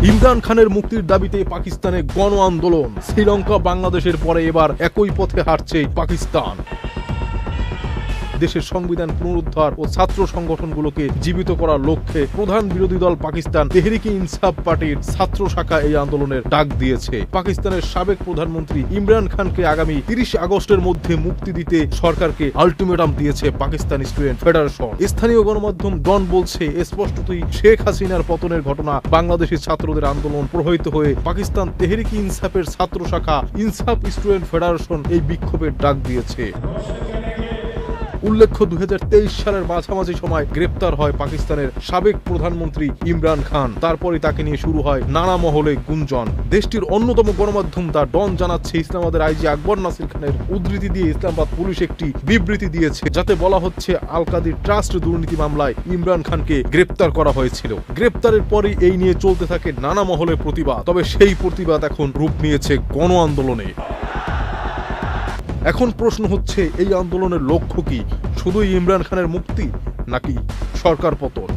ইমরান খানের মুক্তির দাবিতে পাকিস্তানে গণ আন্দোলন। শ্রীলঙ্কা বাংলাদেশের পরে এবার একই পথে হাঁটছে পাকিস্তান। দেশের সংবিধান পুনরুদ্ধার ও ছাত্র সংগঠনগুলোকে জীবিত করার লক্ষ্যে প্রধান বিরোধী দল পাকিস্তান তেহরিকে ইনসাফ পার্টির ছাত্র শাখা এই আন্দোলনের ডাক দিয়েছে। পাকিস্তানের সাবেক প্রধানমন্ত্রী ইমরান খানকে আগামী ৩০ আগস্টের মধ্যে মুক্তি দিতে সরকারকে আলটিমেটাম দিয়েছে পাকিস্তান স্টুডেন্ট ফেডারেশন। স্থানীয় গণমাধ্যম ডন বলছে, স্পষ্টতই শেখ হাসিনার পতনের ঘটনা বাংলাদেশি ছাত্রদের আন্দোলন প্রভাবিত হয়ে পাকিস্তান তেহরিকে ইনসাফের ছাত্র শাখা ইনসাফ স্টুডেন্ট ফেডারেশন এই বিক্ষোভের ডাক দিয়েছে। উল্লেখ্য, ২০২৩ সালের মাঝামাঝি সময় গ্রেপ্তার হয় পাকিস্তানের সাবেক প্রধানমন্ত্রী ইমরান খান। তারপরে তাকে নিয়ে শুরু হয় নানা মহলে গুঞ্জন। দেশটির অন্যতম গণমাধ্যম দ্য ডন জানাচ্ছে, ইসলামাবাদের আইজি আকবর নাসির খানের উদ্ধৃতি দিয়ে ইসলামাবাদ পুলিশ একটি বিবৃতি দিয়েছে, যাতে বলা হচ্ছে আল কাদির ট্রাস্ট দুর্নীতি মামলায় ইমরান খানকে গ্রেপ্তার করা হয়েছিল। গ্রেপ্তারের পরই এই নিয়ে চলতে থাকে নানা মহলে প্রতিবাদ। তবে সেই প্রতিবাদ এখন রূপ নিয়েছে গণ আন্দোলনে। এখন প্রশ্ন হচ্ছে, এই আন্দোলনের লক্ষ্য কি? শুধুই ইমরান খানের মুক্তি নাকি সরকার পতন?